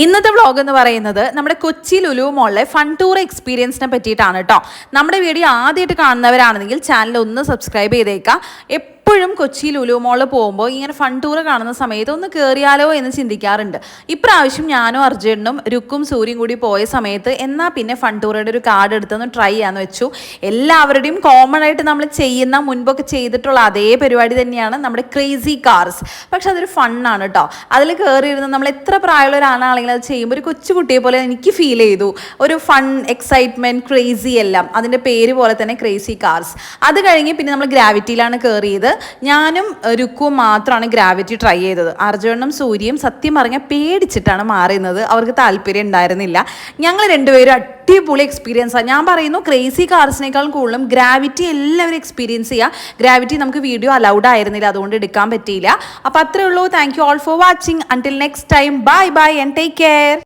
ഇന്നത്തെ വ്ളോഗ് എന്ന് പറയുന്നത് നമ്മുടെ കൊച്ചി ലുലു മോളിലെ ഫൺ ടൂർ എക്സ്പീരിയൻസിനെ പറ്റിയിട്ടാണ് കേട്ടോ. നമ്മുടെ വീഡിയോ ആദ്യമായിട്ട് കാണുന്നവരാണെങ്കിൽ ചാനൽ ഒന്ന് സബ്സ്ക്രൈബ് ചെയ്തേക്കാം. എപ്പോഴും കൊച്ചി ലുലു മോളിൽ പോകുമ്പോൾ ഇങ്ങനെ ഫൺ ടൂർ കാണുന്ന സമയത്ത് ഒന്ന് കയറിയാലോ എന്ന് ചിന്തിക്കാറുണ്ട്. ഇപ്രാവശ്യം ഞാനും അർജുനും രുക്കും സൂര്യയും കൂടി പോയ സമയത്ത് എന്നാൽ പിന്നെ ഫൺ ടൂറുടെ ഒരു കാർഡ് എടുത്തൊന്ന് ട്രൈ ചെയ്യാമെന്ന് വെച്ചു. എല്ലാവരുടെയും കോമൺ ആയിട്ട് നമ്മൾ ചെയ്യുന്ന മുൻപൊക്കെ ചെയ്തിട്ടുള്ള അതേ പരിപാടി തന്നെയാണ് നമ്മുടെ ക്രേസി കാർസ്. പക്ഷെ അതൊരു ഫണ്ണാണ് കേട്ടോ. അതിൽ കയറിയിരുന്ന് നമ്മൾ എത്ര പ്രായമുള്ള ഒരാളാണെങ്കിലും അത് ചെയ്യുമ്പോൾ ഒരു കൊച്ചുകുട്ടിയെ പോലെ എനിക്ക് ഫീൽ ചെയ്തു. ഒരു ഫൺ, എക്സൈറ്റ്മെൻറ്റ്, ക്രേസി എല്ലാം അതിൻ്റെ പേര് പോലെ തന്നെ ക്രേസി കാർസ്. അത് കഴിഞ്ഞ് പിന്നെ നമ്മൾ ഗ്രാവിറ്റിയിലാണ് കയറിയത്. ഞാനും രുക്കും മാത്രമാണ് ഗ്രാവിറ്റി ട്രൈ ചെയ്തത്. അർജുനും സൂര്യയും സത്യം പറഞ്ഞാൽ പേടിച്ചിട്ടാണ് മാറുന്നത്. അവർക്ക് താല്പര്യം ഉണ്ടായിരുന്നില്ല. ഞങ്ങൾ രണ്ടുപേരും അടിപൊളി എക്സ്പീരിയൻസാണ്. ഞാൻ പറയുന്നു, ക്രേസി കാർസിനേക്കാളും കൂടുതലും ഗ്രാവിറ്റി എല്ലാവരും എക്സ്പീരിയൻസ് ചെയ്യുക. ഗ്രാവിറ്റി നമുക്ക് വീഡിയോ അലൗഡ് ആയിരുന്നില്ല, അതുകൊണ്ട് എടുക്കാൻ പറ്റിയില്ല. അപ്പോൾ അത്രേ ഉള്ളൂ. Thank you all for watching. Until next time, bye bye and take care.